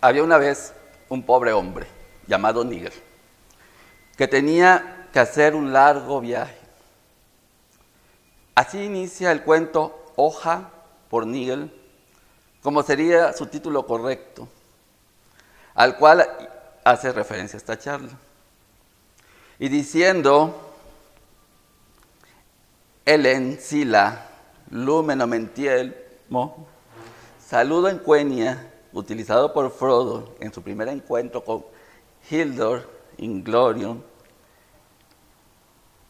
Había una vez un pobre hombre llamado Nigel que tenía que hacer un largo viaje. Así inicia el cuento Hoja por Nigel, como sería su título correcto, al cual hace referencia esta charla. Y diciendo, Elen Sila, Lumen Omentielmo, saludo en Quenya, utilizado por Frodo en su primer encuentro con Hildur Inglorium.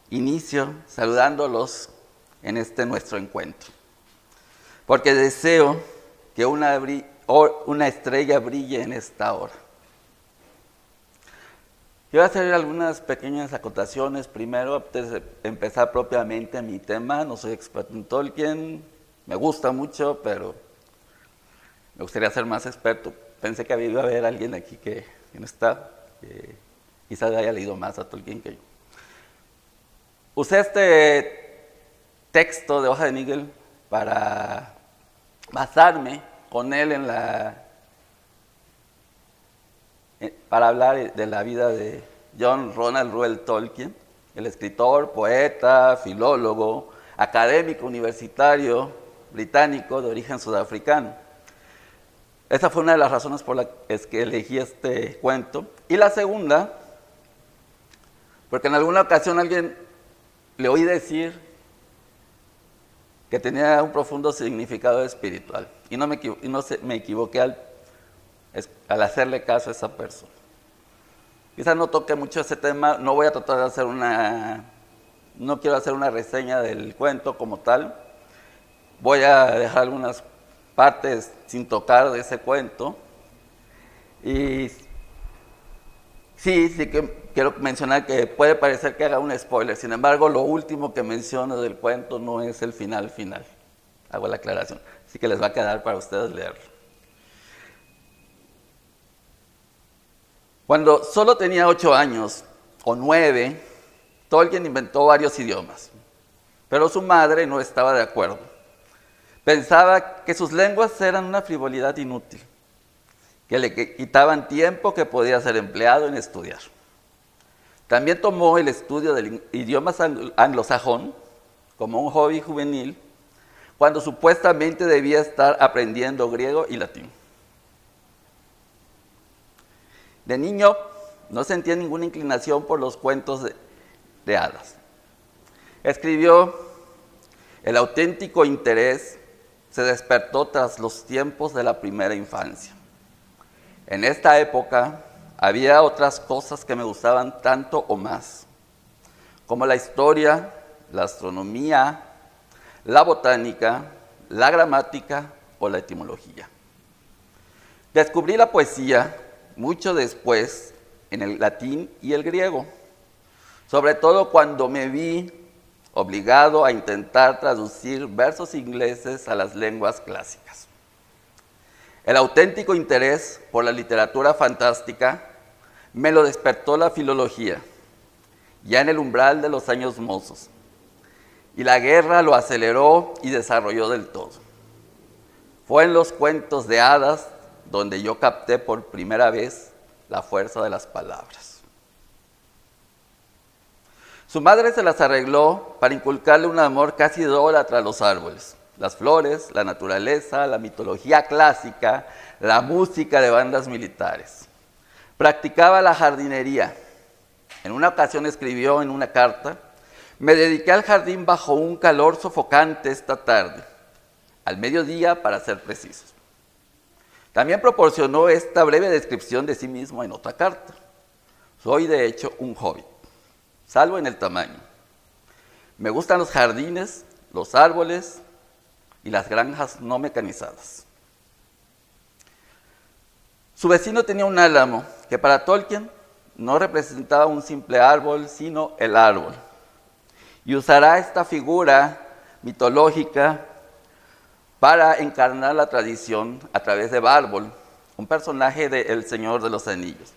Inicio saludándolos en este nuestro encuentro, porque deseo que una estrella brille en esta hora. Yo voy a hacer algunas pequeñas acotaciones primero, antes de empezar propiamente mi tema. No soy experto en Tolkien, me gusta mucho, pero me gustaría ser más experto. Pensé que iba a haber alguien aquí que no está, que quizás haya leído más a Tolkien que yo. Usé este texto de Hoja de Nigel para basarme con él para hablar de la vida de John Ronald Reuel Tolkien, el escritor, poeta, filólogo, académico universitario británico de origen sudafricano. Esa fue una de las razones por las que elegí este cuento. Y la segunda, porque en alguna ocasión alguien le oí decir que tenía un profundo significado espiritual. Y no me equivoqué al hacerle caso a esa persona. Quizás no toque mucho ese tema, no voy a tratar de hacer no quiero hacer una reseña del cuento como tal. Voy a dejar algunas partes sin tocar de ese cuento. Y sí que quiero mencionar que puede parecer que haga un spoiler, sin embargo, lo último que menciono del cuento no es el final. Hago la aclaración, así que les va a quedar para ustedes leerlo. Cuando solo tenía 8 años o 9, Tolkien inventó varios idiomas, pero su madre no estaba de acuerdo. Pensaba que sus lenguas eran una frivolidad inútil, que le quitaban tiempo que podía ser empleado en estudiar. También tomó el estudio del idioma anglosajón como un hobby juvenil, cuando supuestamente debía estar aprendiendo griego y latín. De niño no sentía ninguna inclinación por los cuentos de hadas. Escribió: el auténtico interés se despertó tras los tiempos de la primera infancia. En esta época había otras cosas que me gustaban tanto o más, como la historia, la astronomía, la botánica, la gramática o la etimología. Descubrí la poesía mucho después en el latín y el griego, sobre todo cuando me vi obligado a intentar traducir versos ingleses a las lenguas clásicas. El auténtico interés por la literatura fantástica me lo despertó la filología, ya en el umbral de los años mozos, y la guerra lo aceleró y desarrolló del todo. Fue en los cuentos de hadas donde yo capté por primera vez la fuerza de las palabras. Su madre se las arregló para inculcarle un amor casi idólatra a los árboles, las flores, la naturaleza, la mitología clásica, la música de bandas militares. Practicaba la jardinería. En una ocasión escribió en una carta: me dediqué al jardín bajo un calor sofocante esta tarde, al mediodía para ser precisos. También proporcionó esta breve descripción de sí mismo en otra carta: soy de hecho un hobbit, salvo en el tamaño. Me gustan los jardines, los árboles y las granjas no mecanizadas. Su vecino tenía un álamo que para Tolkien no representaba un simple árbol, sino el árbol. Y usará esta figura mitológica para encarnar la tradición a través de Bárbol, un personaje de El Señor de los Anillos.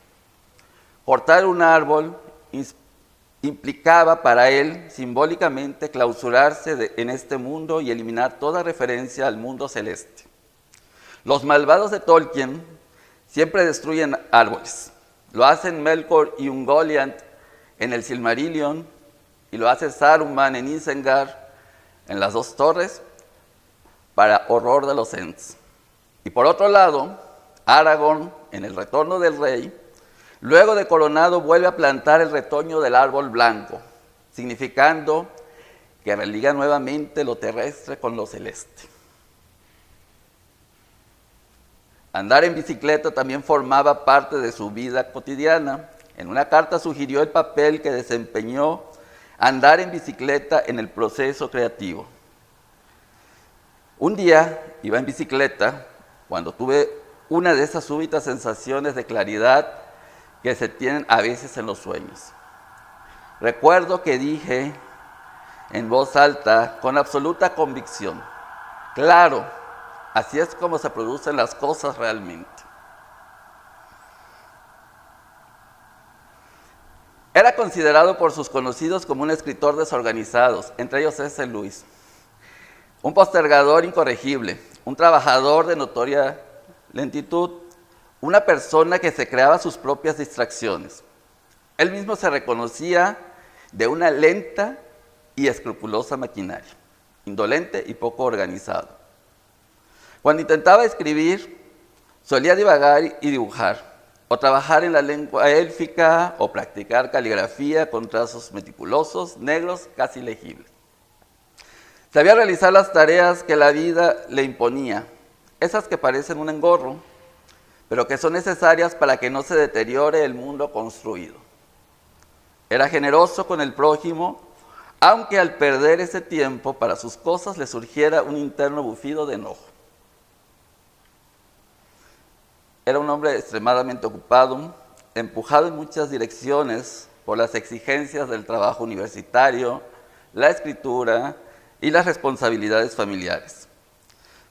Cortar un árbol implicaba para él simbólicamente clausurarse en este mundo y eliminar toda referencia al mundo celeste. Los malvados de Tolkien siempre destruyen árboles. Lo hacen Melkor y Ungoliant en el Silmarillion, y lo hace Saruman en Isengard, en las dos torres, para horror de los Ents. Y por otro lado, Aragorn, en el Retorno del Rey, luego de coronado, vuelve a plantar el retoño del árbol blanco, significando que religa nuevamente lo terrestre con lo celeste. Andar en bicicleta también formaba parte de su vida cotidiana. En una carta sugirió el papel que desempeñó andar en bicicleta en el proceso creativo. Un día iba en bicicleta cuando tuve una de esas súbitas sensaciones de claridad que se tienen a veces en los sueños. Recuerdo que dije en voz alta, con absoluta convicción: claro, así es como se producen las cosas realmente. Era considerado por sus conocidos como un escritor desorganizado, entre ellos C.S. Lewis, un postergador incorregible, un trabajador de notoria lentitud, una persona que se creaba sus propias distracciones. Él mismo se reconocía de una lenta y escrupulosa maquinaria, indolente y poco organizado. Cuando intentaba escribir, solía divagar y dibujar, o trabajar en la lengua élfica, o practicar caligrafía con trazos meticulosos, negros, casi legibles. Sabía realizar las tareas que la vida le imponía, esas que parecen un engorro, pero que son necesarias para que no se deteriore el mundo construido. Era generoso con el prójimo, aunque al perder ese tiempo para sus cosas le surgiera un interno bufido de enojo. Era un hombre extremadamente ocupado, empujado en muchas direcciones por las exigencias del trabajo universitario, la escritura y las responsabilidades familiares.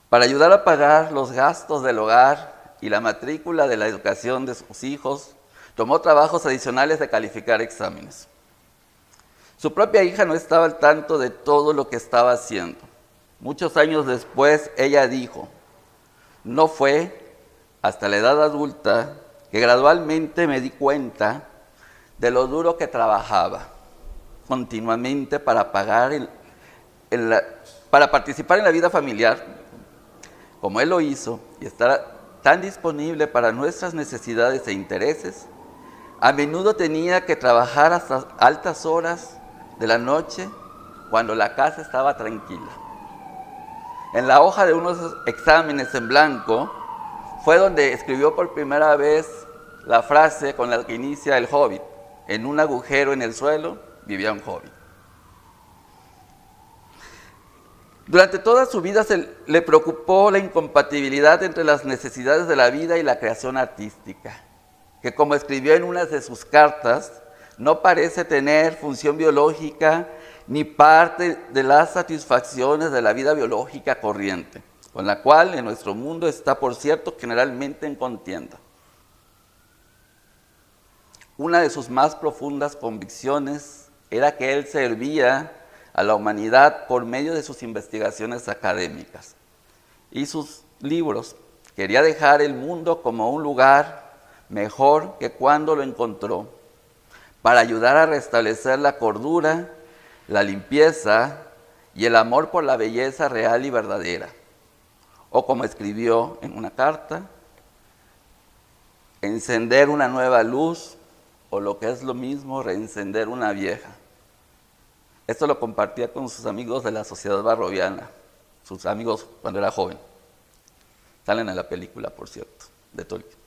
Para ayudar a pagar los gastos del hogar y la matrícula de la educación de sus hijos, tomó trabajos adicionales de calificar exámenes. Su propia hija no estaba al tanto de todo lo que estaba haciendo. Muchos años después, ella dijo: no fue hasta la edad adulta que gradualmente me di cuenta de lo duro que trabajaba continuamente para participar en la vida familiar, como él lo hizo, y estar tan disponible para nuestras necesidades e intereses. A menudo tenía que trabajar hasta altas horas de la noche cuando la casa estaba tranquila. En la hoja de unos exámenes en blanco fue donde escribió por primera vez la frase con la que inicia El Hobbit: en un agujero en el suelo vivía un hobbit. Durante toda su vida le preocupó la incompatibilidad entre las necesidades de la vida y la creación artística, que, como escribió en una de sus cartas, no parece tener función biológica ni parte de las satisfacciones de la vida biológica corriente, con la cual en nuestro mundo está, por cierto, generalmente en contienda. Una de sus más profundas convicciones era que él servía a la humanidad por medio de sus investigaciones académicas y sus libros. Quería dejar el mundo como un lugar mejor que cuando lo encontró, para ayudar a restablecer la cordura, la limpieza y el amor por la belleza real y verdadera. O como escribió en una carta: encender una nueva luz, o lo que es lo mismo, reencender una vieja. Esto lo compartía con sus amigos de la Sociedad Barroviana, sus amigos cuando era joven. Salen en la película, por cierto, de Tolkien.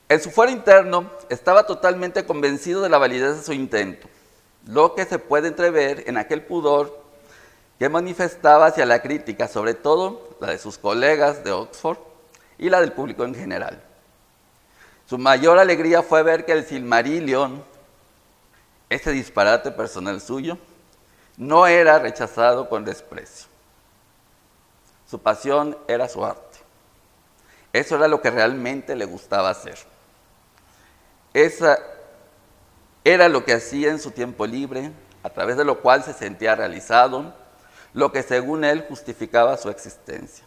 En su fuero interno estaba totalmente convencido de la validez de su intento, lo que se puede entrever en aquel pudor que manifestaba hacia la crítica, sobre todo la de sus colegas de Oxford y la del público en general. Su mayor alegría fue ver que el Silmarillion, ese disparate personal suyo, no era rechazado con desprecio. Su pasión era su arte. Eso era lo que realmente le gustaba hacer. Esa era lo que hacía en su tiempo libre, a través de lo cual se sentía realizado, lo que según él justificaba su existencia.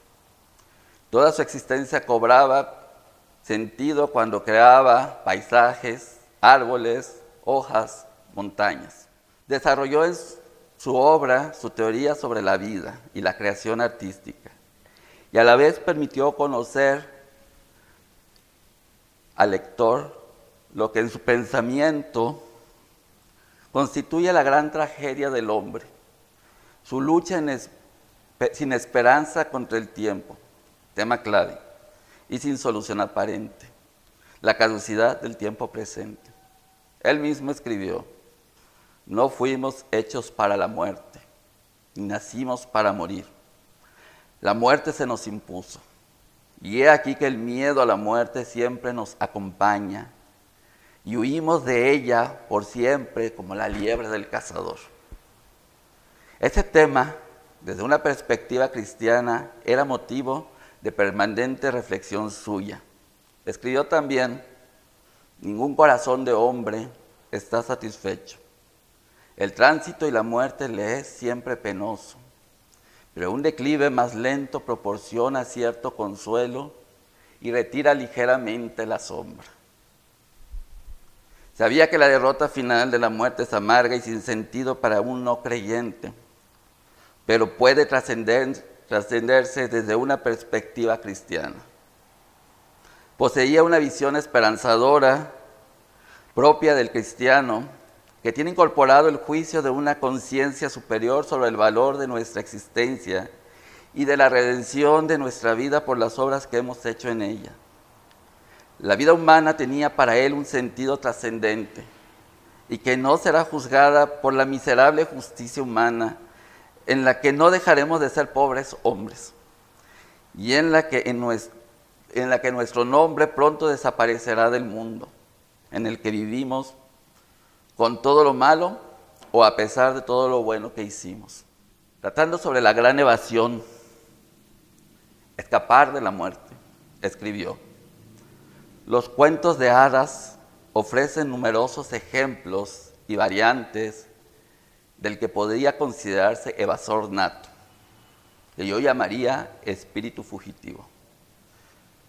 Toda su existencia cobraba sentido cuando creaba paisajes, árboles, hojas, montañas. Desarrolló en su obra su teoría sobre la vida y la creación artística, y a la vez permitió conocer al lector lo que en su pensamiento constituye la gran tragedia del hombre, su lucha sin esperanza contra el tiempo, tema clave, y sin solución aparente, la caducidad del tiempo presente. Él mismo escribió: no fuimos hechos para la muerte, ni nacimos para morir. La muerte se nos impuso, y he aquí que el miedo a la muerte siempre nos acompaña, y huimos de ella por siempre como la liebre del cazador. Este tema, desde una perspectiva cristiana, era motivo de permanente reflexión suya. Escribió también: ningún corazón de hombre está satisfecho. El tránsito y la muerte le es siempre penoso, pero un declive más lento proporciona cierto consuelo y retira ligeramente la sombra. Sabía que la derrota final de la muerte es amarga y sin sentido para un no creyente, pero puede trascenderse desde una perspectiva cristiana. Poseía una visión esperanzadora propia del cristiano, que tiene incorporado el juicio de una conciencia superior sobre el valor de nuestra existencia y de la redención de nuestra vida por las obras que hemos hecho en ella. La vida humana tenía para él un sentido trascendente y que no será juzgada por la miserable justicia humana, en la que no dejaremos de ser pobres hombres y en la que nuestro nombre pronto desaparecerá del mundo en el que vivimos, con todo lo malo o a pesar de todo lo bueno que hicimos. Tratando sobre la gran evasión, escapar de la muerte, escribió: los cuentos de hadas ofrecen numerosos ejemplos y variantes del que podría considerarse evasor nato, que yo llamaría espíritu fugitivo,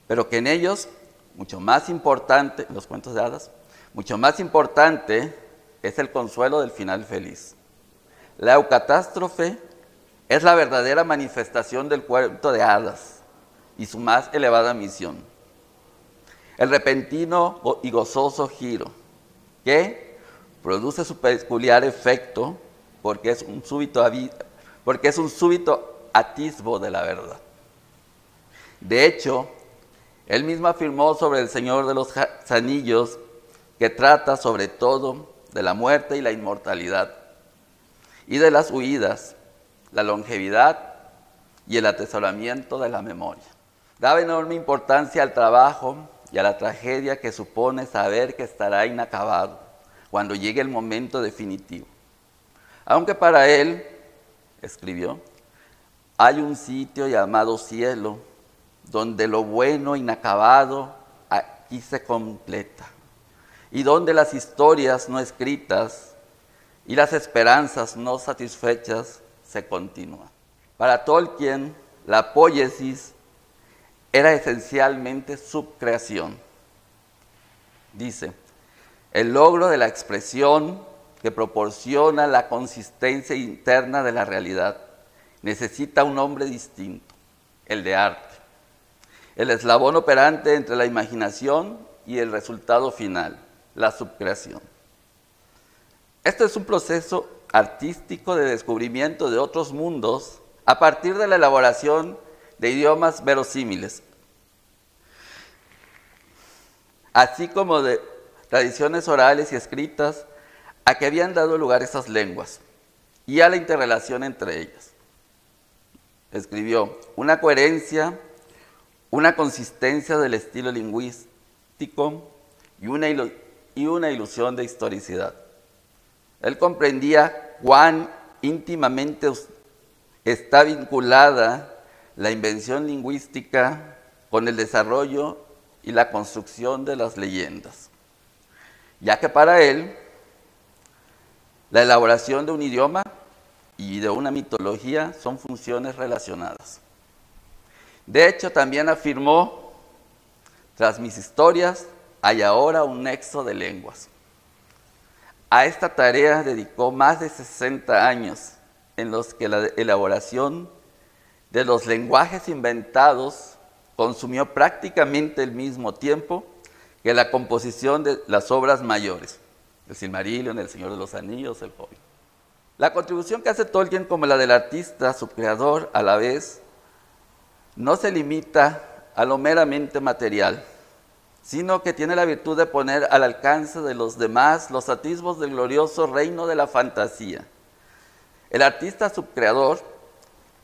pero que en ellos, mucho más importante, los cuentos de hadas, mucho más importante es el consuelo del final feliz. La eucatástrofe es la verdadera manifestación del cuento de hadas y su más elevada misión. El repentino y gozoso giro, que produce su peculiar efecto porque es un súbito atisbo de la verdad. De hecho, él mismo afirmó sobre El Señor de los Anillos que trata sobre todo de la muerte y la inmortalidad, y de las huidas, la longevidad y el atesoramiento de la memoria. Daba enorme importancia al trabajo y a la tragedia que supone saber que estará inacabado cuando llegue el momento definitivo. Aunque para él, escribió, hay un sitio llamado cielo, donde lo bueno inacabado aquí se completa, y donde las historias no escritas y las esperanzas no satisfechas se continúan. Para Tolkien, la poiesis era esencialmente subcreación. Dice: el logro de la expresión que proporciona la consistencia interna de la realidad necesita un nombre distinto, el de arte, el eslabón operante entre la imaginación y el resultado final, la subcreación. Esto es un proceso artístico de descubrimiento de otros mundos a partir de la elaboración de idiomas verosímiles, así como de tradiciones orales y escritas a que habían dado lugar esas lenguas y a la interrelación entre ellas. Escribió: una coherencia, una consistencia del estilo lingüístico y una ilusión de historicidad. Él comprendía cuán íntimamente está vinculada la invención lingüística con el desarrollo y la construcción de las leyendas, ya que para él la elaboración de un idioma y de una mitología son funciones relacionadas. De hecho, también afirmó: tras mis historias hay ahora un nexo de lenguas. A esta tarea dedicó más de 60 años, en los que la elaboración de los lenguajes inventados consumió prácticamente el mismo tiempo que la composición de las obras mayores, el Silmarillion, el Señor de los Anillos, el Hobbit. La contribución que hace Tolkien, como la del artista, su creador, a la vez, no se limita a lo meramente material, sino que tiene la virtud de poner al alcance de los demás los atisbos del glorioso reino de la fantasía. El artista subcreador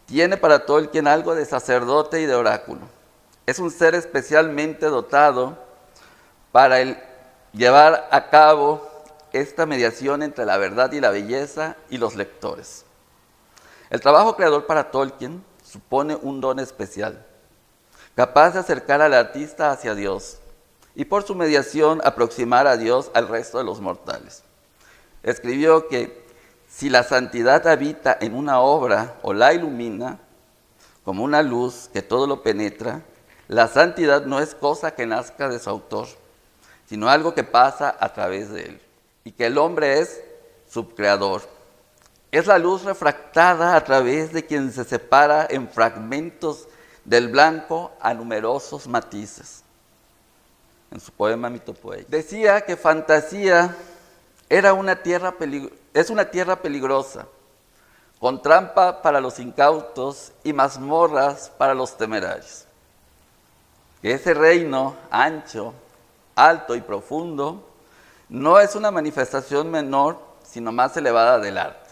tiene para Tolkien algo de sacerdote y de oráculo. Es un ser especialmente dotado para llevar a cabo esta mediación entre la verdad y la belleza y los lectores. El trabajo creador para Tolkien supone un don especial, capaz de acercar al artista hacia Dios y por su mediación aproximar a Dios al resto de los mortales. Escribió que si la santidad habita en una obra o la ilumina, como una luz que todo lo penetra, la santidad no es cosa que nazca de su autor, sino algo que pasa a través de él, y que el hombre es subcreador. Es la luz refractada a través de quien se separa en fragmentos del blanco a numerosos matices. En su poema Mitopoeion decía que fantasía es una tierra peligrosa, con trampa para los incautos y mazmorras para los temerarios. Que ese reino ancho, alto y profundo no es una manifestación menor, sino más elevada del arte,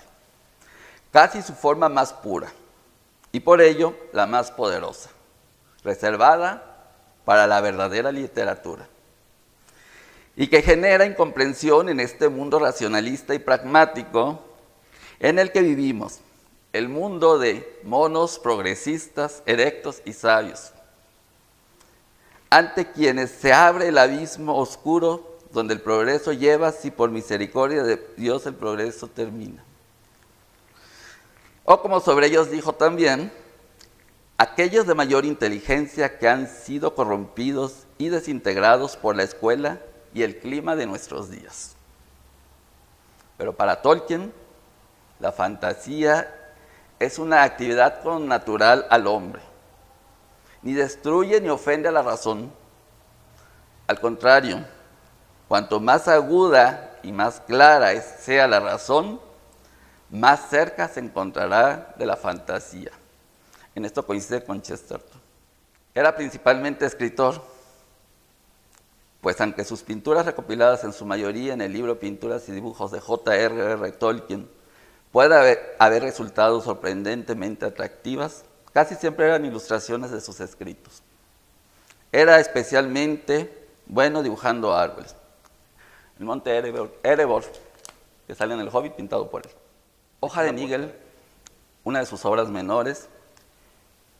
casi su forma más pura, y por ello la más poderosa, reservada para la verdadera literatura, y que genera incomprensión en este mundo racionalista y pragmático en el que vivimos, el mundo de monos progresistas, erectos y sabios, ante quienes se abre el abismo oscuro donde el progreso lleva si por misericordia de Dios el progreso termina. O como sobre ellos dijo también: aquellos de mayor inteligencia que han sido corrompidos y desintegrados por la escuela y el clima de nuestros días. Pero para Tolkien, la fantasía es una actividad connatural al hombre. Ni destruye ni ofende a la razón. Al contrario, cuanto más aguda y más clara sea la razón, más cerca se encontrará de la fantasía. En esto coincide con Chesterton. Era principalmente escritor, pues aunque sus pinturas, recopiladas en su mayoría en el libro Pinturas y Dibujos de J.R.R. Tolkien, pueden haber resultado sorprendentemente atractivas, casi siempre eran ilustraciones de sus escritos. Era especialmente bueno dibujando árboles. El monte Erebor, que sale en el Hobbit, pintado por él. Hoja de Nigel, una de sus obras menores,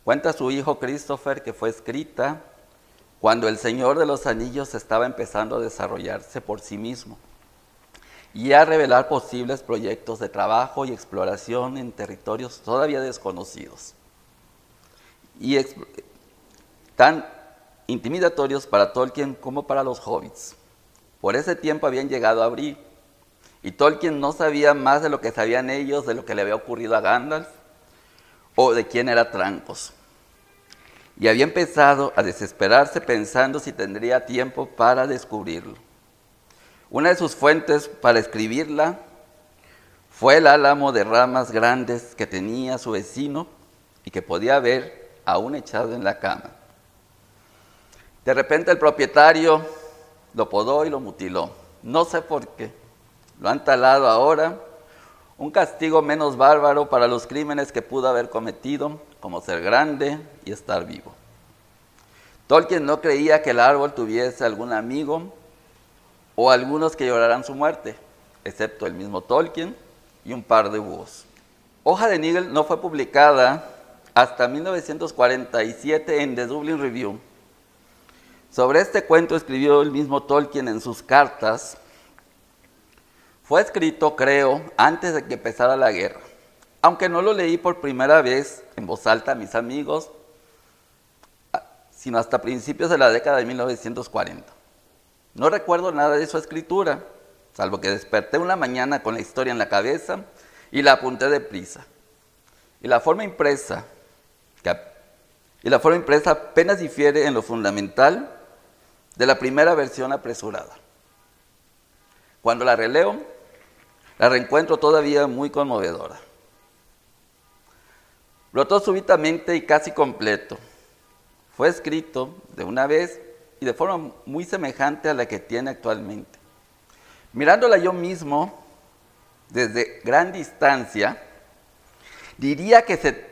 cuenta a su hijo Christopher que fue escrita cuando el Señor de los Anillos estaba empezando a desarrollarse por sí mismo y a revelar posibles proyectos de trabajo y exploración en territorios todavía desconocidos y tan intimidatorios para Tolkien como para los hobbits. Por ese tiempo habían llegado a Bree, y Tolkien no sabía más de lo que sabían ellos de lo que le había ocurrido a Gandalf o de quién era Trancos. Y había empezado a desesperarse pensando si tendría tiempo para descubrirlo. Una de sus fuentes para escribirla fue el álamo de ramas grandes que tenía su vecino y que podía ver aún echado en la cama. De repente el propietario lo podó y lo mutiló. No sé por qué. Lo han talado ahora, un castigo menos bárbaro para los crímenes que pudo haber cometido, como ser grande y estar vivo. Tolkien no creía que el árbol tuviese algún amigo o algunos que lloraran su muerte, excepto el mismo Tolkien y un par de búhos. Hoja de Nigel no fue publicada hasta 1947 en The Dublin Review. Sobre este cuento escribió el mismo Tolkien en sus cartas. Fue escrito, creo, antes de que empezara la guerra, aunque no lo leí por primera vez en voz alta a mis amigos sino hasta principios de la década de 1940. No recuerdo nada de su escritura, salvo que desperté una mañana con la historia en la cabeza y la apunté deprisa. Y la forma impresa apenas difiere en lo fundamental de la primera versión apresurada. Cuando la releo, la reencuentro todavía muy conmovedora. Brotó súbitamente y casi completo. Fue escrito de una vez y de forma muy semejante a la que tiene actualmente. Mirándola yo mismo desde gran distancia, diría que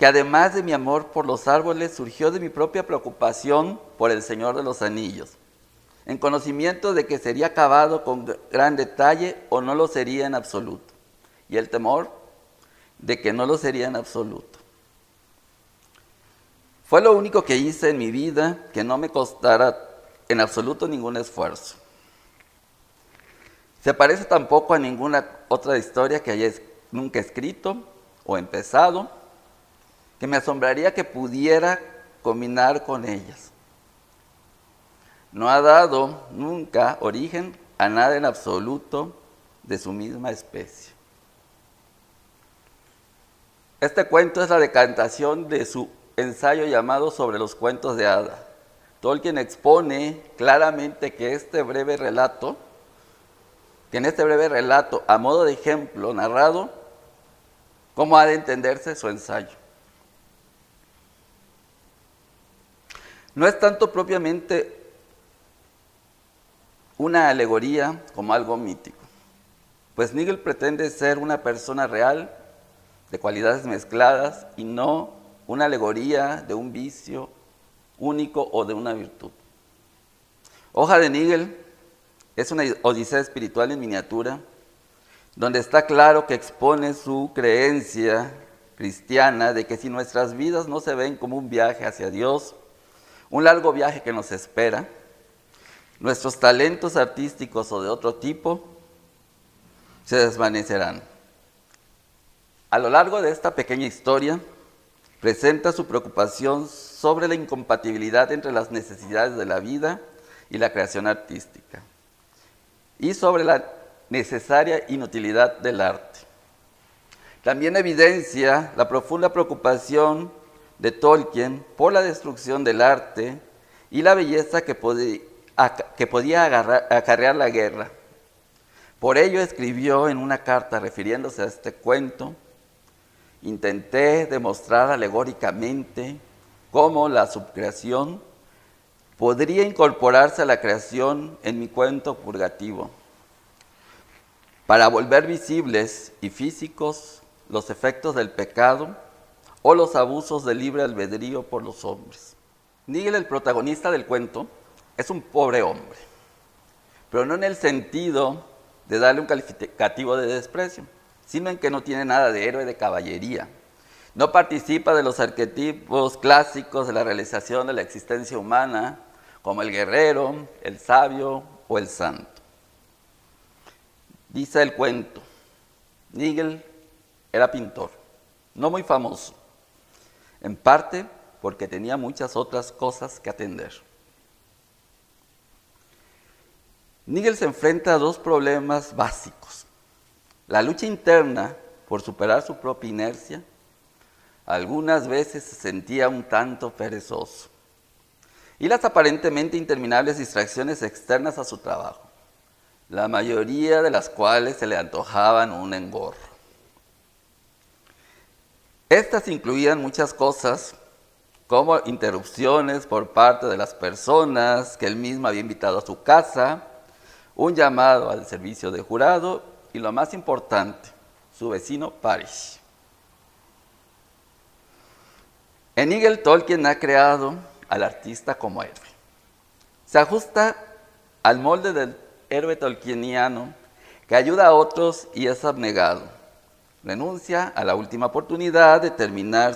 además de mi amor por los árboles, surgió de mi propia preocupación por el Señor de los Anillos, en conocimiento de que sería acabado con gran detalle o no lo sería en absoluto, y el temor de que no lo sería en absoluto. Fue lo único que hice en mi vida que no me costara en absoluto ningún esfuerzo. Se parece tampoco a ninguna otra historia que haya nunca escrito o empezado, que me asombraría que pudiera combinar con ellas. No ha dado nunca origen a nada en absoluto de su misma especie. Este cuento es la decantación de su ensayo llamado Sobre los cuentos de hadas. Tolkien expone claramente que en este breve relato, a modo de ejemplo narrado, cómo ha de entenderse su ensayo. No es tanto propiamente una alegoría como algo mítico, pues Nigel pretende ser una persona real de cualidades mezcladas y no una alegoría de un vicio único o de una virtud. Hoja de Nigel es una odisea espiritual en miniatura, donde está claro que expone su creencia cristiana de que si nuestras vidas no se ven como un viaje hacia Dios, un largo viaje que nos espera, nuestros talentos artísticos o de otro tipo se desvanecerán. A lo largo de esta pequeña historia, presenta su preocupación sobre la incompatibilidad entre las necesidades de la vida y la creación artística, y sobre la necesaria inutilidad del arte. También evidencia la profunda preocupación de Tolkien por la destrucción del arte y la belleza que podía acarrear la guerra. Por ello escribió en una carta refiriéndose a este cuento: intenté demostrar alegóricamente cómo la subcreación podría incorporarse a la creación en mi cuento purgativo, para volver visibles y físicos los efectos del pecado o los abusos del libre albedrío por los hombres. Nigel, el protagonista del cuento, es un pobre hombre, pero no en el sentido de darle un calificativo de desprecio, sino en que no tiene nada de héroe de caballería. No participa de los arquetipos clásicos de la realización de la existencia humana, como el guerrero, el sabio o el santo. Dice el cuento: Nigel era pintor, no muy famoso, en parte porque tenía muchas otras cosas que atender. Nigel se enfrenta a dos problemas básicos: la lucha interna por superar su propia inercia. Algunas veces se sentía un tanto perezoso, y las aparentemente interminables distracciones externas a su trabajo, la mayoría de las cuales se le antojaban un engorro. Estas incluían muchas cosas, como interrupciones por parte de las personas que él mismo había invitado a su casa, un llamado al servicio de jurado y, lo más importante, su vecino Parish. En Nigel, Tolkien ha creado al artista como héroe. Se ajusta al molde del héroe tolkieniano que ayuda a otros y es abnegado. Renuncia a la última oportunidad de terminar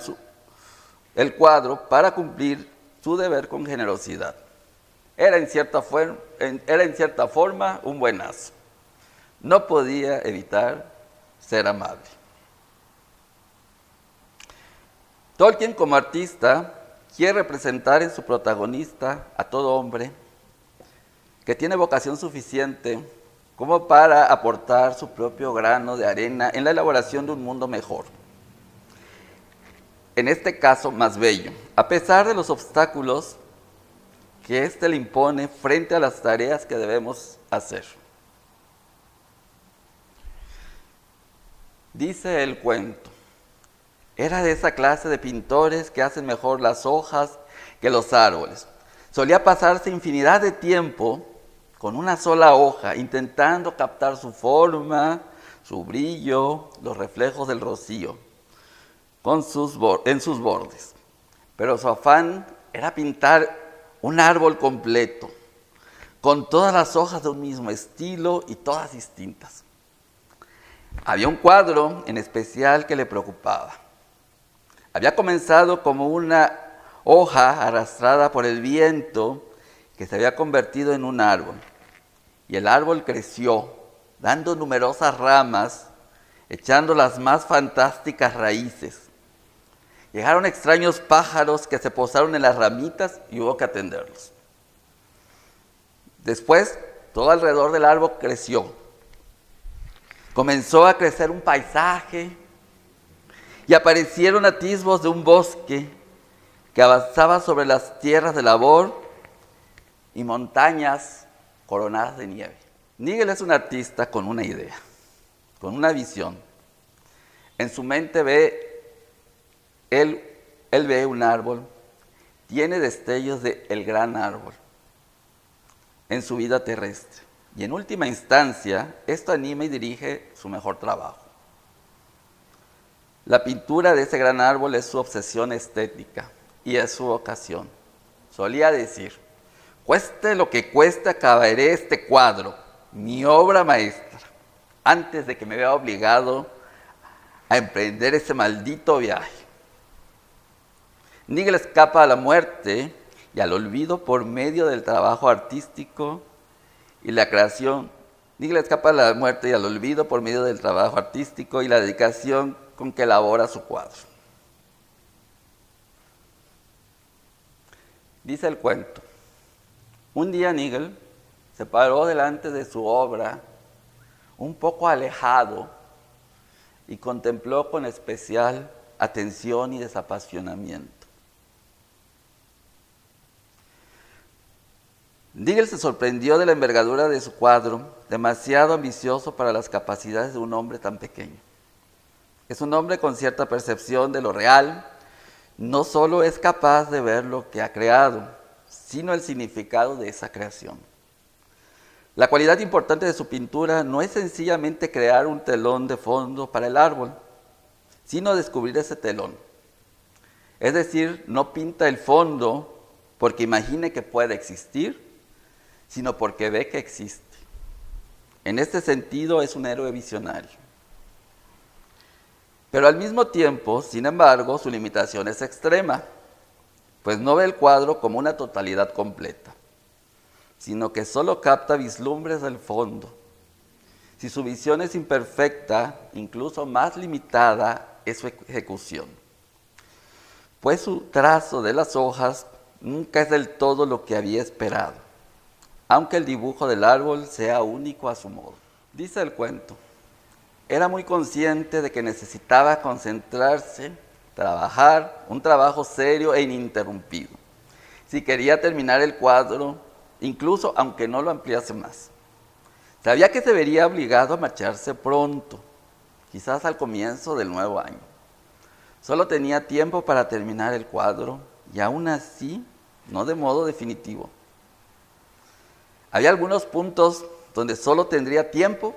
el cuadro para cumplir su deber con generosidad. Era en cierta forma un buenazo. No podía evitar ser amable. Tolkien, como artista, quiere representar en su protagonista a todo hombre que tiene vocación suficiente como para aportar su propio grano de arena en la elaboración de un mundo mejor. En este caso, más bello, a pesar de los obstáculos que éste le impone frente a las tareas que debemos hacer. Dice el cuento, era de esa clase de pintores que hacen mejor las hojas que los árboles. Solía pasarse infinidad de tiempo con una sola hoja, intentando captar su forma, su brillo, los reflejos del rocío en sus bordes. Pero su afán era pintar un árbol completo, con todas las hojas de un mismo estilo y todas distintas. Había un cuadro en especial que le preocupaba. Había comenzado como una hoja arrastrada por el viento que se había convertido en un árbol. Y el árbol creció, dando numerosas ramas, echando las más fantásticas raíces. Llegaron extraños pájaros que se posaron en las ramitas y hubo que atenderlos. Después, todo alrededor del árbol creció. Comenzó a crecer un paisaje y aparecieron atisbos de un bosque que avanzaba sobre las tierras de labor y montañas coronadas de nieve. Nigel es un artista con una idea, con una visión. En su mente él ve un árbol, tiene destellos de el gran árbol en su vida terrestre. Y en última instancia, esto anima y dirige su mejor trabajo. La pintura de ese gran árbol es su obsesión estética y es su vocación. Solía decir, cueste lo que cueste, acabaré este cuadro, mi obra maestra, antes de que me vea obligado a emprender ese maldito viaje. Nigel escapa a la muerte y al olvido por medio del trabajo artístico y la creación. Nigel escapa a la muerte y al olvido por medio del trabajo artístico y la dedicación con que elabora su cuadro. Dice el cuento, un día Nigel se paró delante de su obra, un poco alejado, y contempló con especial atención y desapasionamiento. Nigel se sorprendió de la envergadura de su cuadro, demasiado ambicioso para las capacidades de un hombre tan pequeño. Es un hombre con cierta percepción de lo real, no solo es capaz de ver lo que ha creado, sino el significado de esa creación. La cualidad importante de su pintura no es sencillamente crear un telón de fondo para el árbol, sino descubrir ese telón. Es decir, no pinta el fondo porque imagine que puede existir, sino porque ve que existe. En este sentido es un héroe visionario. Pero al mismo tiempo, sin embargo, su limitación es extrema, pues no ve el cuadro como una totalidad completa, sino que solo capta vislumbres del fondo. Si su visión es imperfecta, incluso más limitada es su ejecución, pues su trazo de las hojas nunca es del todo lo que había esperado, aunque el dibujo del árbol sea único a su modo. Dice el cuento, era muy consciente de que necesitaba concentrarse, trabajar, un trabajo serio e ininterrumpido, si quería terminar el cuadro, incluso aunque no lo ampliase más. Sabía que se vería obligado a marcharse pronto, quizás al comienzo del nuevo año. Solo tenía tiempo para terminar el cuadro y aún así, no de modo definitivo. Había algunos puntos donde solo tendría tiempo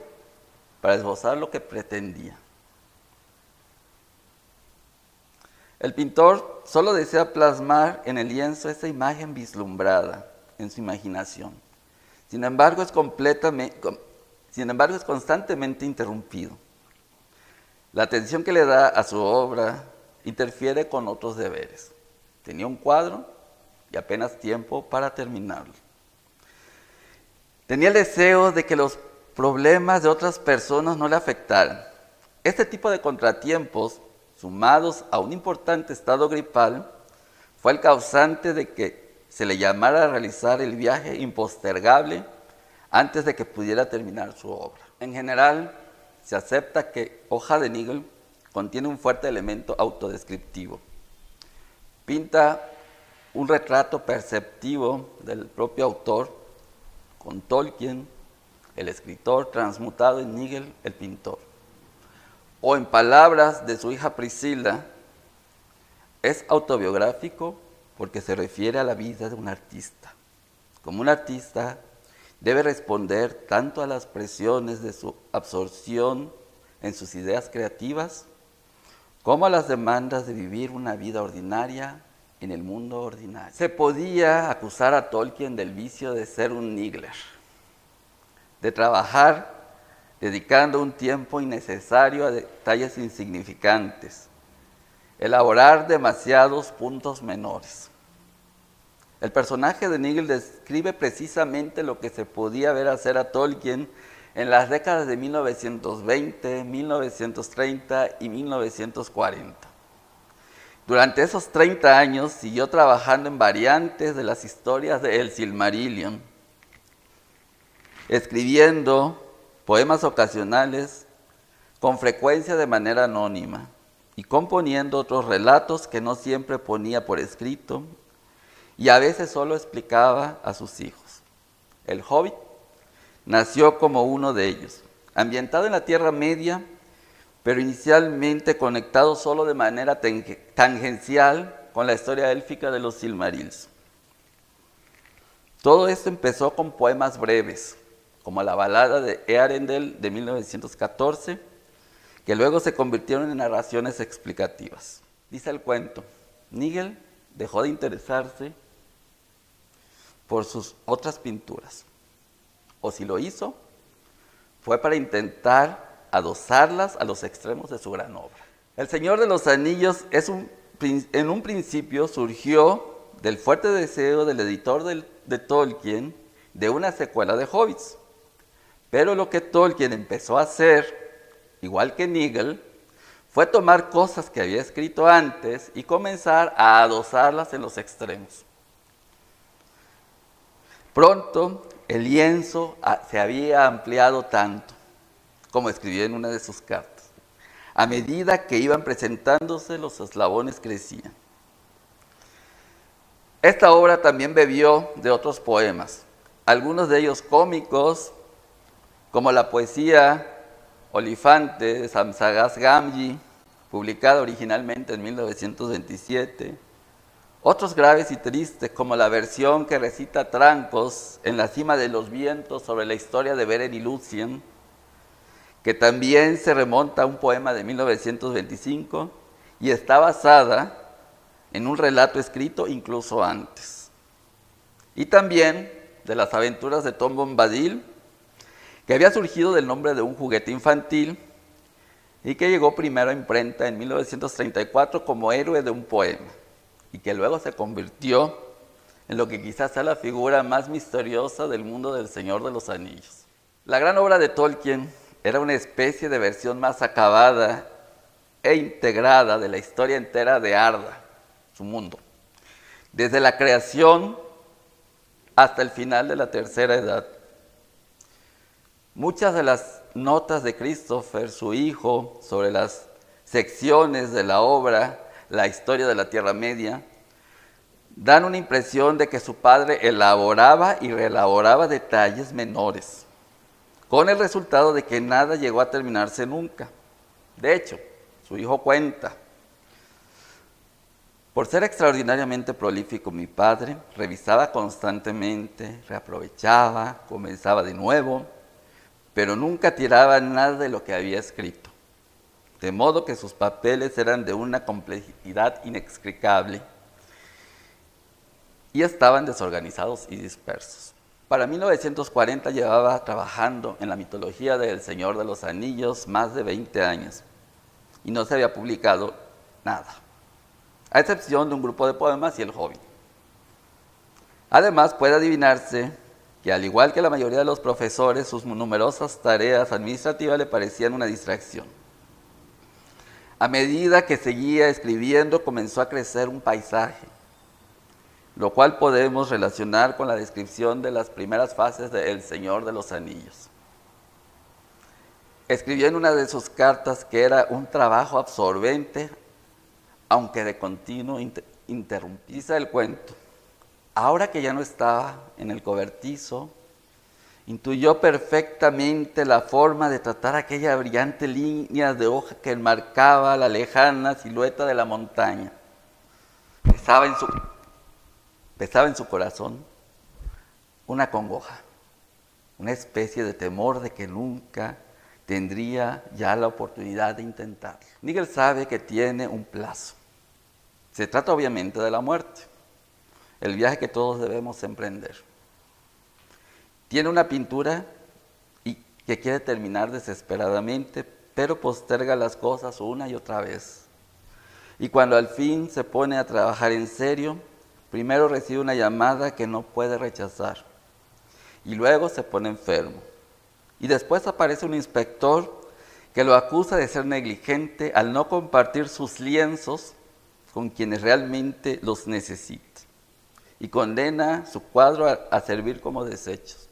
para esbozar lo que pretendía. El pintor solo desea plasmar en el lienzo esa imagen vislumbrada en su imaginación. Sin embargo, es constantemente interrumpido. La atención que le da a su obra interfiere con otros deberes. Tenía un cuadro y apenas tiempo para terminarlo. Tenía el deseo de que los problemas de otras personas no le afectaran. Este tipo de contratiempos, sumados a un importante estado gripal, fue el causante de que se le llamara a realizar el viaje impostergable antes de que pudiera terminar su obra. En general, se acepta que Hoja de Nigel contiene un fuerte elemento autodescriptivo. Pinta un retrato perceptivo del propio autor, con Tolkien, el escritor, transmutado en Nigel, el pintor. O en palabras de su hija Priscilla, es autobiográfico porque se refiere a la vida de un artista. Como un artista, debe responder tanto a las presiones de su absorción en sus ideas creativas, como a las demandas de vivir una vida ordinaria en el mundo ordinario. Se podía acusar a Tolkien del vicio de ser un niggler, de trabajar dedicando un tiempo innecesario a detalles insignificantes, elaborar demasiados puntos menores. El personaje de Nigel describe precisamente lo que se podía ver hacer a Tolkien en las décadas de 1920, 1930 y 1940. Durante esos 30 años siguió trabajando en variantes de las historias de El Silmarillion, escribiendo poemas ocasionales, con frecuencia de manera anónima, y componiendo otros relatos que no siempre ponía por escrito, y a veces solo explicaba a sus hijos. El Hobbit nació como uno de ellos, ambientado en la Tierra Media, pero inicialmente conectado solo de manera tangencial con la historia élfica de los Silmarils. Todo esto empezó con poemas breves, como la balada de Earendel de 1914, que luego se convirtieron en narraciones explicativas. Dice el cuento, Nigel dejó de interesarse por sus otras pinturas, o si lo hizo, fue para intentar adosarlas a los extremos de su gran obra. El Señor de los Anillos en un principio surgió del fuerte deseo del editor de Tolkien de una secuela de Hobbits, pero lo que Tolkien empezó a hacer, igual que Nigel, fue tomar cosas que había escrito antes y comenzar a adosarlas en los extremos. Pronto, el lienzo se había ampliado tanto, como escribió en una de sus cartas. A medida que iban presentándose, los eslabones crecían. Esta obra también bebió de otros poemas, algunos de ellos cómicos, como la poesía Olifante de Samsagas Gamgee, publicada originalmente en 1927, otros graves y tristes, como la versión que recita Trancos en La cima de los vientos sobre la historia de Beren y Lúthien, que también se remonta a un poema de 1925 y está basada en un relato escrito incluso antes. Y también de las aventuras de Tom Bombadil, que había surgido del nombre de un juguete infantil y que llegó primero a imprenta en 1934 como héroe de un poema, y que luego se convirtió en lo que quizás sea la figura más misteriosa del mundo del Señor de los Anillos. La gran obra de Tolkien era una especie de versión más acabada e integrada de la historia entera de Arda, su mundo, desde la creación hasta el final de la Tercera Edad. Muchas de las notas de Christopher, su hijo, sobre las secciones de la obra, la historia de la Tierra Media, dan una impresión de que su padre elaboraba y reelaboraba detalles menores, con el resultado de que nada llegó a terminarse nunca. De hecho, su hijo cuenta, por ser extraordinariamente prolífico mi padre, revisaba constantemente, reaprovechaba, comenzaba de nuevo, pero nunca tiraba nada de lo que había escrito, de modo que sus papeles eran de una complejidad inexplicable y estaban desorganizados y dispersos. Para 1940 llevaba trabajando en la mitología del Señor de los Anillos más de 20 años y no se había publicado nada, a excepción de un grupo de poemas y El Hobbit. Además, puede adivinarse que al igual que la mayoría de los profesores, sus numerosas tareas administrativas le parecían una distracción. A medida que seguía escribiendo, comenzó a crecer un paisaje, lo cual podemos relacionar con la descripción de las primeras fases de El Señor de los Anillos. Escribió en una de sus cartas que era un trabajo absorbente, aunque de continuo interrumpiza el cuento. Ahora que ya no estaba en el cobertizo, intuyó perfectamente la forma de tratar aquella brillante línea de hoja que enmarcaba la lejana silueta de la montaña. Pesaba en su corazón una congoja, una especie de temor de que nunca tendría ya la oportunidad de intentarlo. Nigel sabe que tiene un plazo. Se trata obviamente de la muerte, el viaje que todos debemos emprender. Tiene una pintura que quiere terminar desesperadamente, pero posterga las cosas una y otra vez. Y cuando al fin se pone a trabajar en serio, primero recibe una llamada que no puede rechazar, y luego se pone enfermo. Y después aparece un inspector que lo acusa de ser negligente al no compartir sus lienzos con quienes realmente los necesitan, y condena su cuadro a servir como desechos.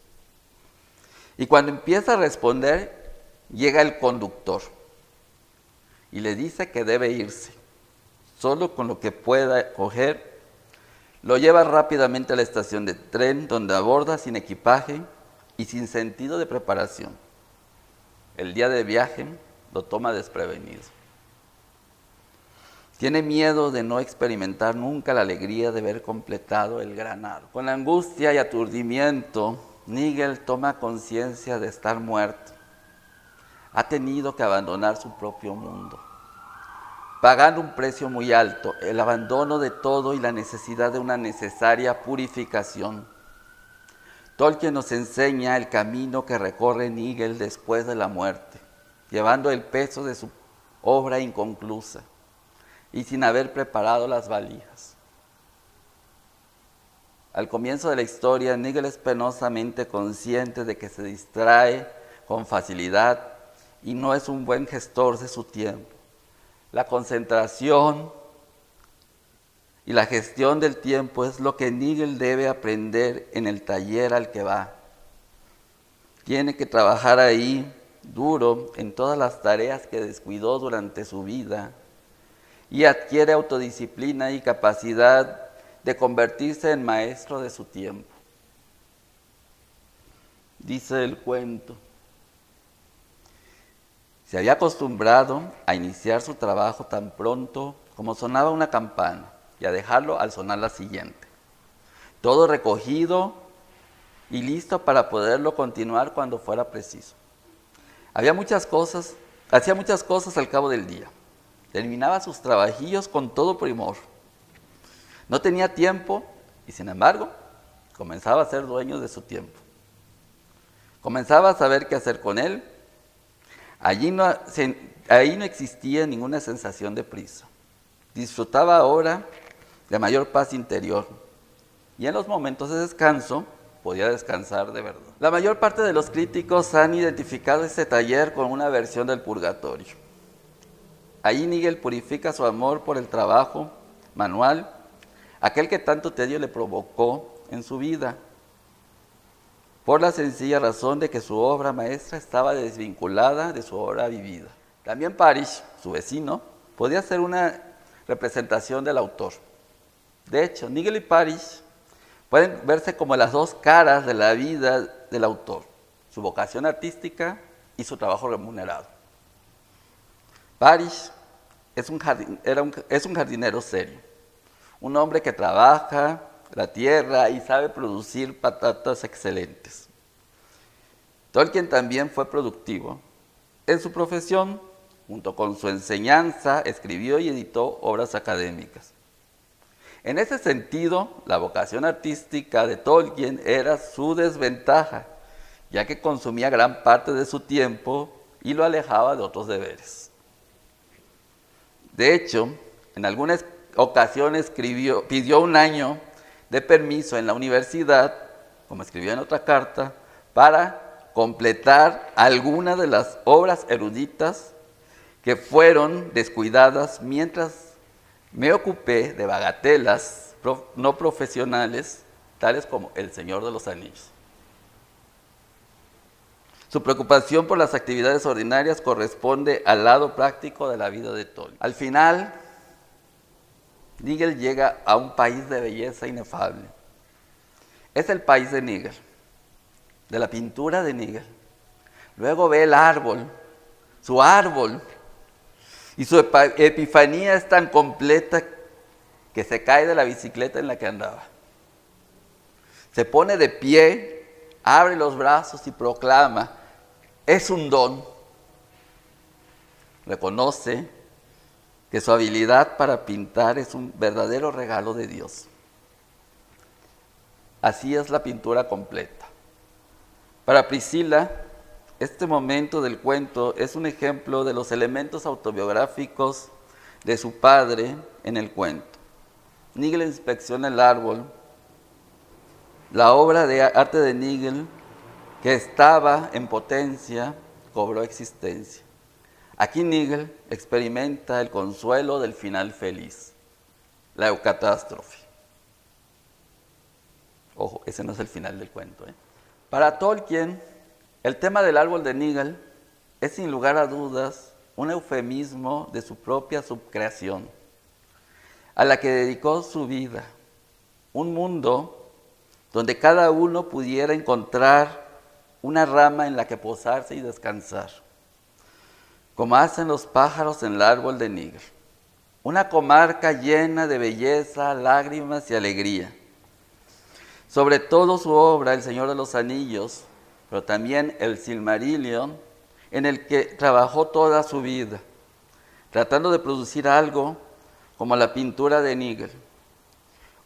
Y cuando empieza a responder, llega el conductor y le dice que debe irse. Solo con lo que pueda coger, lo lleva rápidamente a la estación de tren, donde aborda sin equipaje y sin sentido de preparación. El día de viaje lo toma desprevenido. Tiene miedo de no experimentar nunca la alegría de haber completado el granado. Con angustia y aturdimiento, Nigel toma conciencia de estar muerto. Ha tenido que abandonar su propio mundo, pagando un precio muy alto, el abandono de todo y la necesidad de una necesaria purificación. Tolkien nos enseña el camino que recorre Nigel después de la muerte, llevando el peso de su obra inconclusa y sin haber preparado las valijas. Al comienzo de la historia, Nigel es penosamente consciente de que se distrae con facilidad y no es un buen gestor de su tiempo. La concentración y la gestión del tiempo es lo que Nigel debe aprender en el taller al que va. Tiene que trabajar ahí duro en todas las tareas que descuidó durante su vida y adquiere autodisciplina y capacidad de convertirse en maestro de su tiempo. Dice el cuento: se había acostumbrado a iniciar su trabajo tan pronto como sonaba una campana y a dejarlo al sonar la siguiente, todo recogido y listo para poderlo continuar cuando fuera preciso. Hacía muchas cosas al cabo del día. Terminaba sus trabajillos con todo primor. No tenía tiempo y, sin embargo, comenzaba a ser dueño de su tiempo. Comenzaba a saber qué hacer con él. Ahí no existía ninguna sensación de prisa. Disfrutaba ahora de mayor paz interior y en los momentos de descanso podía descansar de verdad. La mayor parte de los críticos han identificado este taller con una versión del purgatorio. Allí Nigel purifica su amor por el trabajo manual, aquel que tanto tedio le provocó en su vida, por la sencilla razón de que su obra maestra estaba desvinculada de su obra vivida. También Parish, su vecino, podía ser una representación del autor. De hecho, Nigel y Parish pueden verse como las dos caras de la vida del autor, su vocación artística y su trabajo remunerado. Parish es un jardinero serio, un hombre que trabaja la tierra y sabe producir patatas excelentes. Tolkien también fue productivo. En su profesión, junto con su enseñanza, escribió y editó obras académicas. En ese sentido, la vocación artística de Tolkien era su desventaja, ya que consumía gran parte de su tiempo y lo alejaba de otros deberes. De hecho, en algunas ocasiones pidió un año de permiso en la universidad, como escribió en otra carta, para completar algunas de las obras eruditas que fueron descuidadas mientras me ocupé de bagatelas no profesionales, tales como El Señor de los Anillos. Su preocupación por las actividades ordinarias corresponde al lado práctico de la vida de Tolkien. Al final, Nigel llega a un país de belleza inefable. Es el país de Nigel, de la pintura de Nigel. Luego ve el árbol, su árbol, y su epifanía es tan completa que se cae de la bicicleta en la que andaba. Se pone de pie, abre los brazos y proclama: es un don. Reconoce que su habilidad para pintar es un verdadero regalo de Dios. Así es la pintura completa. Para Priscila, este momento del cuento es un ejemplo de los elementos autobiográficos de su padre en el cuento. Nigel inspecciona el árbol. La obra de arte de Nigel, que estaba en potencia, cobró existencia. Aquí Nigel experimenta el consuelo del final feliz, la eucatástrofe. Ojo, ese no es el final del cuento. Para Tolkien, el tema del árbol de Nigel es sin lugar a dudas un eufemismo de su propia subcreación, a la que dedicó su vida. Un mundo donde cada uno pudiera encontrar una rama en la que posarse y descansar, como hacen los pájaros en el árbol de Nigel. Una comarca llena de belleza, lágrimas y alegría. Sobre todo su obra, El Señor de los Anillos, pero también el Silmarillion, en el que trabajó toda su vida, tratando de producir algo como la pintura de Nigel,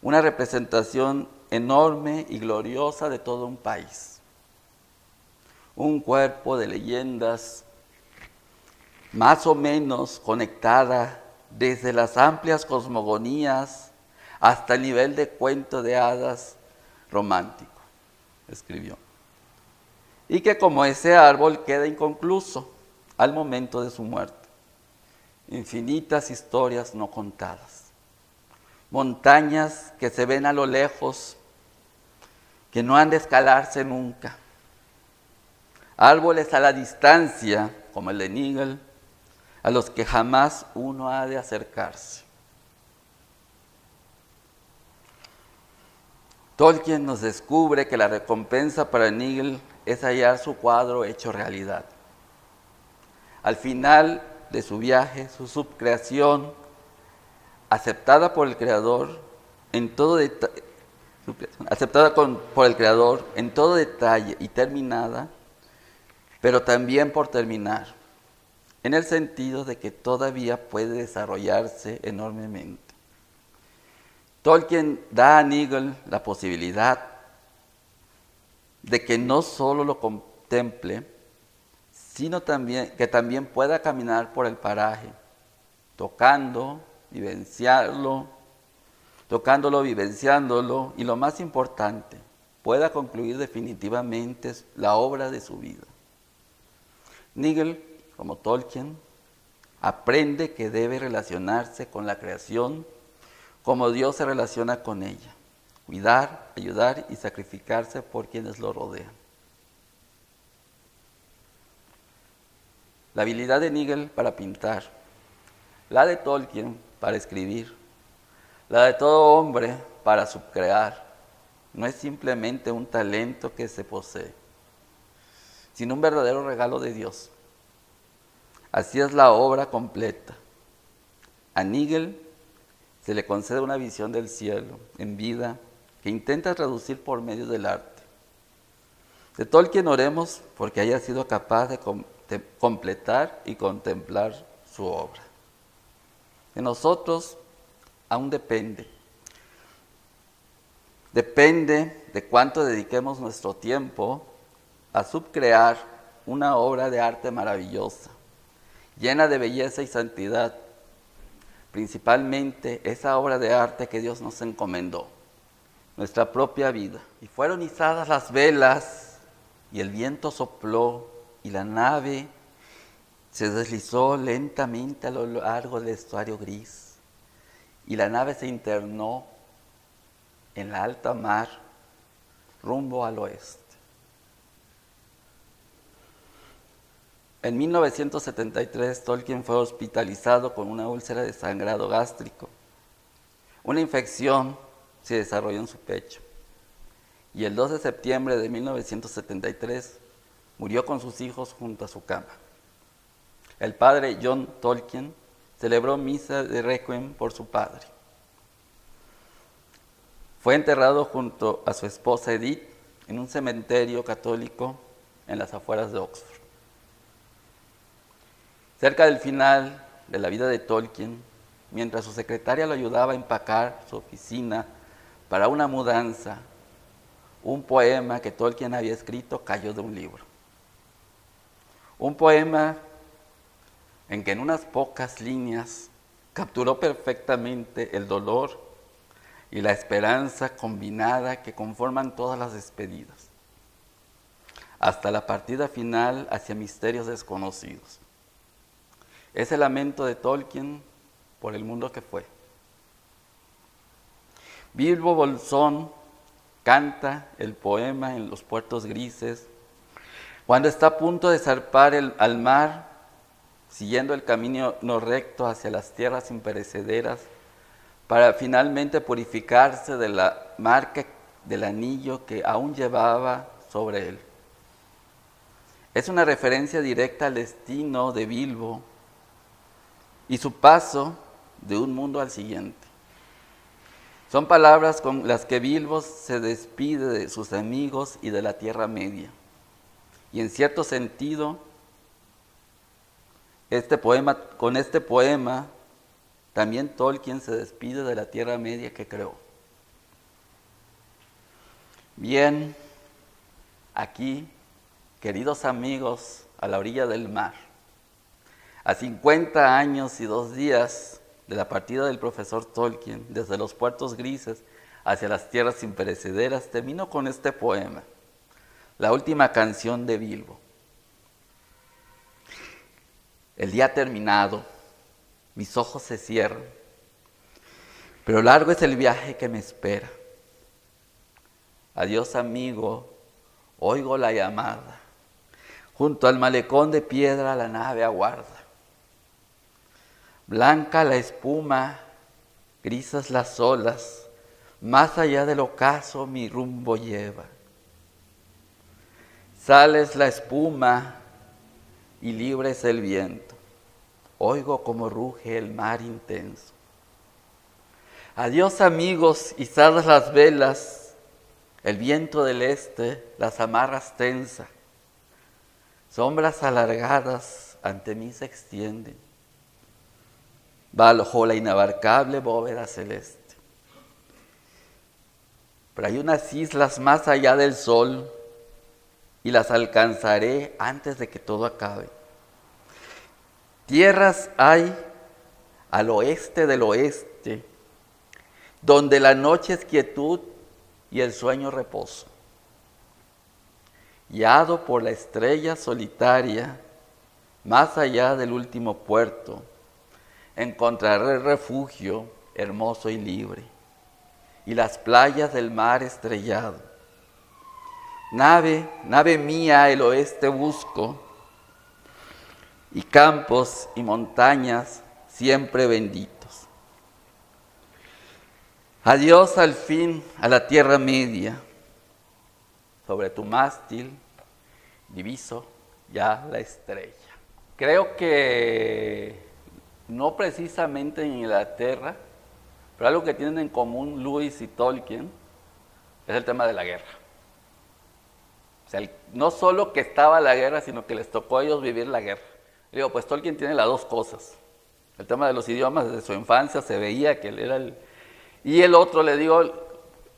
una representación enorme y gloriosa de todo un país, un cuerpo de leyendas más o menos conectada desde las amplias cosmogonías hasta el nivel de cuento de hadas romántico, escribió. Y que como ese árbol queda inconcluso al momento de su muerte. Infinitas historias no contadas. Montañas que se ven a lo lejos, que no han de escalarse nunca. Árboles a la distancia, como el de Nigel, a los que jamás uno ha de acercarse. Tolkien nos descubre que la recompensa para Nigel es hallar su cuadro hecho realidad. Al final de su viaje, su subcreación, aceptada por el Creador en todo detalle, por el Creador en todo detalle y terminada, pero también por terminar, en el sentido de que todavía puede desarrollarse enormemente. Tolkien da a Nigel la posibilidad de que no solo lo contemple, sino también que también pueda caminar por el paraje, tocándolo, vivenciándolo y lo más importante, pueda concluir definitivamente la obra de su vida. Nigel, como Tolkien, aprende que debe relacionarse con la creación como Dios se relaciona con ella, cuidar, ayudar y sacrificarse por quienes lo rodean. La habilidad de Nigel para pintar, la de Tolkien para escribir, la de todo hombre para subcrear, no es simplemente un talento que se posee, sino un verdadero regalo de Dios. Así es la obra completa. A Nigel se le concede una visión del cielo en vida que intenta traducir por medio del arte. De Tolkien oremos porque haya sido capaz de completar y contemplar su obra. De nosotros aún depende. Depende de cuánto dediquemos nuestro tiempo a subcrear una obra de arte maravillosa, llena de belleza y santidad, principalmente esa obra de arte que Dios nos encomendó, nuestra propia vida. Y fueron izadas las velas, y el viento sopló, y la nave se deslizó lentamente a lo largo del estuario gris, y la nave se internó en la alta mar, rumbo al oeste. En 1973, Tolkien fue hospitalizado con una úlcera de sangrado gástrico. Una infección se desarrolló en su pecho. Y el 2 de septiembre de 1973 murió con sus hijos junto a su cama. El padre John Tolkien celebró misa de requiem por su padre. Fue enterrado junto a su esposa Edith en un cementerio católico en las afueras de Oxford. Cerca del final de la vida de Tolkien, mientras su secretaria lo ayudaba a empacar su oficina para una mudanza, un poema que Tolkien había escrito cayó de un libro. Un poema en que en unas pocas líneas capturó perfectamente el dolor y la esperanza combinada que conforman todas las despedidas, hasta la partida final hacia misterios desconocidos. Es el lamento de Tolkien por el mundo que fue. Bilbo Bolsón canta el poema en los puertos grises, cuando está a punto de zarpar al mar, siguiendo el camino no recto hacia las tierras imperecederas, para finalmente purificarse de la marca del anillo que aún llevaba sobre él. Es una referencia directa al destino de Bilbo y su paso de un mundo al siguiente. Son palabras con las que Bilbo se despide de sus amigos y de la Tierra Media. Y en cierto sentido, con este poema, también Tolkien se despide de la Tierra Media que creó. Bien, aquí, queridos amigos, a la orilla del mar, a 50 años y 2 días de la partida del profesor Tolkien, desde los puertos grises hacia las tierras imperecederas, termino con este poema, la última canción de Bilbo. El día ha terminado, mis ojos se cierran, pero largo es el viaje que me espera. Adiós, amigo, oigo la llamada. Junto al malecón de piedra la nave aguarda. Blanca la espuma, grises las olas, más allá del ocaso mi rumbo lleva. Sales la espuma y libre es el viento. Oigo como ruge el mar intenso. Adiós, amigos, izadas las velas, el viento del este las amarras tensa. Sombras alargadas ante mí se extienden, bajo la inabarcable bóveda celeste. Pero hay unas islas más allá del sol y las alcanzaré antes de que todo acabe. Tierras hay al oeste del oeste, donde la noche es quietud y el sueño reposo. Guiado por la estrella solitaria, más allá del último puerto, encontraré refugio hermoso y libre, y las playas del mar estrellado. Nave mía, el oeste busco, y campos y montañas siempre benditos. Adiós al fin a la Tierra Media. Sobre tu mástil diviso ya la estrella. Creo que no precisamente en Inglaterra, pero algo que tienen en común Lewis y Tolkien es el tema de la guerra. O sea, no solo que estaba la guerra, sino que les tocó a ellos vivir la guerra. Digo, pues Tolkien tiene las dos cosas. El tema de los idiomas, desde su infancia se veía que él era el... Y el otro, le digo,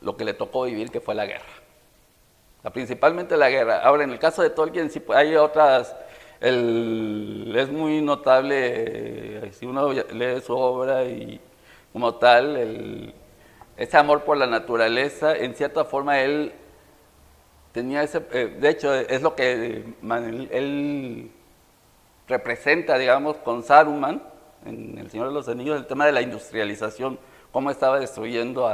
lo que le tocó vivir, que fue la guerra. Principalmente la guerra. Ahora, en el caso de Tolkien, sí hay otras... es muy notable, si uno lee su obra y como tal, ese amor por la naturaleza, en cierta forma él tenía ese... de hecho, es lo que él representa, digamos, con Saruman, en El Señor de los Anillos, el tema de la industrialización, cómo estaba destruyendo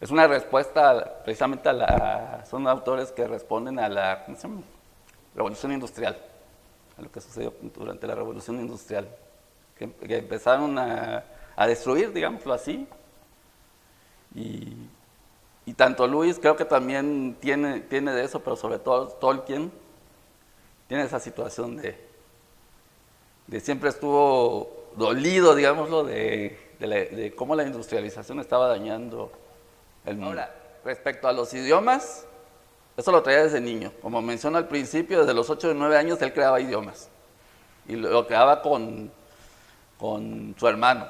Es una respuesta precisamente son autores que responden a la revolución industrial, a lo que sucedió durante la revolución industrial, que empezaron a destruir, digámoslo así, y tanto Lewis creo que también tiene de eso, pero sobre todo Tolkien tiene esa situación de siempre estuvo dolido, digámoslo, de cómo la industrialización estaba dañando el mundo. Ahora, respecto a los idiomas, eso lo traía desde niño. Como mencioné al principio, desde los 8 o 9 años él creaba idiomas. Y lo creaba con su hermano.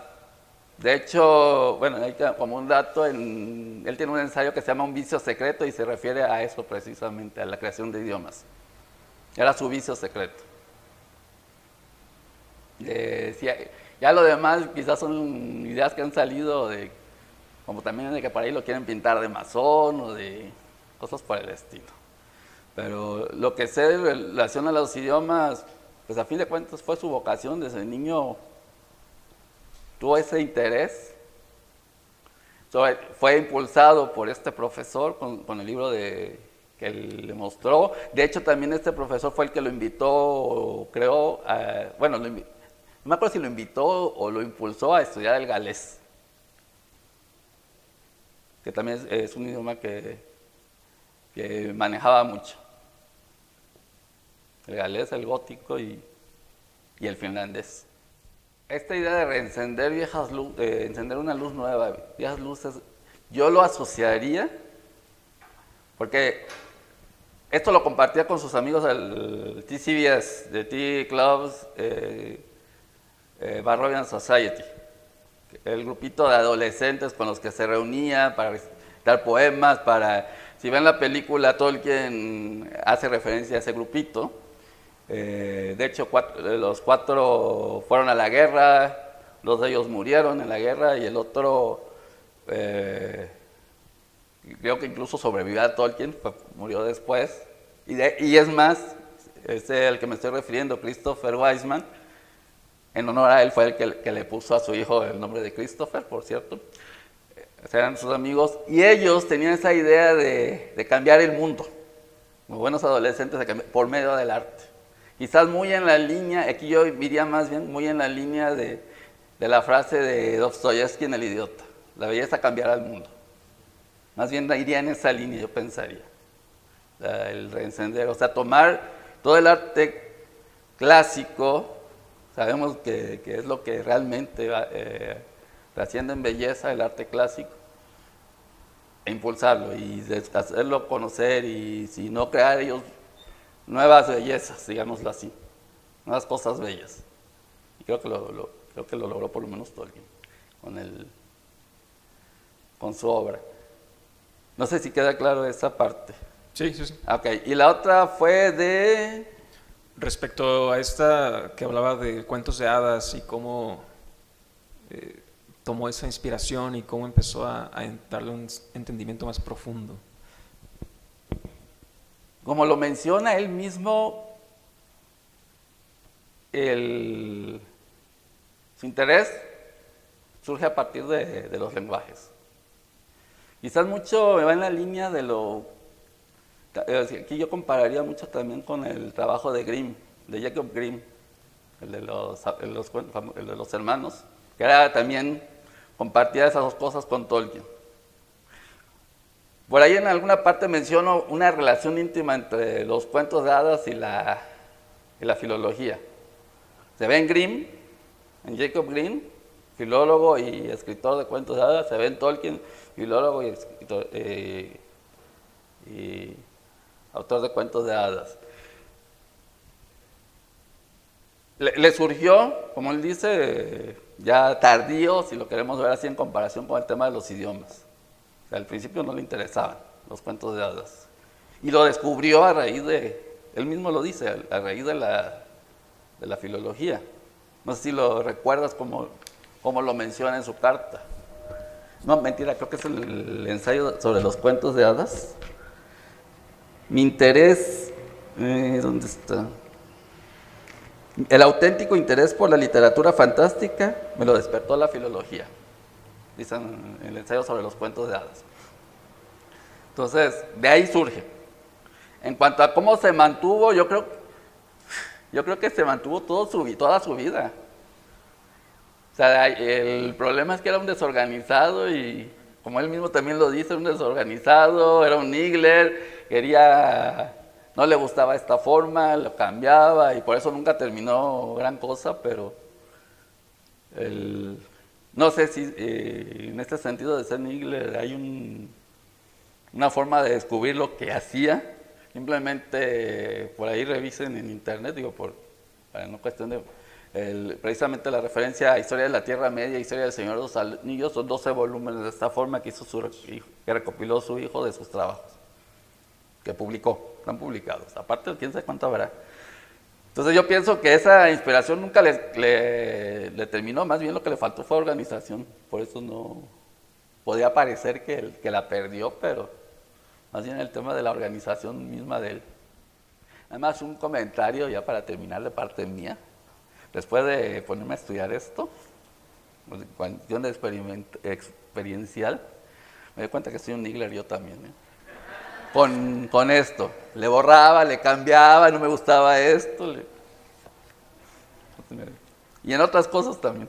De hecho, bueno, como un dato, él tiene un ensayo que se llama Un vicio secreto y se refiere a eso precisamente, a la creación de idiomas. Era su vicio secreto. Ya lo demás quizás son ideas que han salido como también de que por ahí lo quieren pintar de masón o de cosas por el estilo. Pero lo que sé en relación a los idiomas, pues a fin de cuentas fue su vocación. Desde niño tuvo ese interés. Fue impulsado por este profesor con el libro que él le mostró. De hecho, también este profesor fue el que lo invitó, creo, no me acuerdo si lo invitó o lo impulsó a estudiar el galés, que también es un idioma que manejaba mucho. El galés, el gótico y el finlandés. Esta idea de reencender viejas luces, de encender una luz nueva, viejas luces, yo lo asociaría, porque esto lo compartía con sus amigos del TCBS, de T-Clubs, Barrovian Society, el grupito de adolescentes con los que se reunía para recitar poemas, si ven la película, Tolkien hace referencia a ese grupito. De hecho, los 4 fueron a la guerra, 2 de ellos murieron en la guerra y el otro, creo que incluso sobrevivió a Tolkien, murió después. Y es más, es el que me estoy refiriendo, Christopher Wiseman, en honor a él fue el que le puso a su hijo el nombre de Christopher, por cierto. Eran sus amigos y ellos tenían esa idea de cambiar el mundo, como buenos adolescentes, por medio del arte. Quizás muy en la línea, aquí yo diría más bien, muy en la línea de la frase de Dostoyevsky en El idiota, la belleza cambiará el mundo. Más bien iría en esa línea, yo pensaría, el reencender, o sea, tomar todo el arte clásico, sabemos que es lo que realmente trasciende en belleza, el arte clásico, e impulsarlo y hacerlo conocer y si no crear ellos nuevas bellezas, digámoslo así, nuevas cosas bellas. Y creo que lo logró por lo menos Tolkien con su obra. No sé si queda claro esa parte. Sí, sí, sí. Ok, y la otra fue de... Respecto a esta que hablaba de cuentos de hadas y cómo tomó esa inspiración y cómo empezó a darle un entendimiento más profundo. Como lo menciona él mismo, su interés surge a partir de los lenguajes. Quizás mucho me va en la línea de aquí yo compararía mucho también con el trabajo de Grimm, de Jacob Grimm, el de los hermanos, que era también compartía esas dos cosas con Tolkien. Por ahí en alguna parte menciono una relación íntima entre los cuentos de hadas y la filología. Se ve en Grimm, en Jacob Grimm, filólogo y escritor de cuentos de hadas, se ve en Tolkien, filólogo y escritor, y autor de cuentos de hadas. Le surgió, como él dice, ya tardío, si lo queremos ver así en comparación con el tema de los idiomas. O sea, al principio no le interesaban los cuentos de hadas. Y lo descubrió a raíz él mismo lo dice, a raíz de la filología. No sé si lo recuerdas como lo menciona en su carta. No, mentira, creo que es el ensayo sobre los cuentos de hadas. Mi interés, ¿dónde está? El auténtico interés por la literatura fantástica me lo despertó la filología, dice en el ensayo sobre los cuentos de hadas. Entonces, de ahí surge. En cuanto a cómo se mantuvo, yo creo que se mantuvo toda su vida. O sea, el problema es que era un desorganizado y, como él mismo también lo dice, un desorganizado, era un niggler, no le gustaba esta forma, lo cambiaba y por eso nunca terminó gran cosa, pero no sé si en este sentido de ser niggler hay una forma de descubrir lo que hacía. Simplemente por ahí revisen en internet, para no cuestión de precisamente la referencia a Historia de la Tierra Media, Historia del Señor de los Anillos, son 12 volúmenes de esta forma que recopiló su hijo de sus trabajos, que publicó, están publicados, aparte quién sabe cuánto habrá. Entonces yo pienso que esa inspiración nunca le terminó, más bien lo que le faltó fue organización, por eso no podía parecer que la perdió, pero más bien el tema de la organización misma de él. Además, un comentario ya para terminar de parte mía. Después de ponerme a estudiar esto, en cuestión de experiencial, me di cuenta que soy un niggler yo también. Con esto, le borraba, le cambiaba, no me gustaba esto. Y en otras cosas también.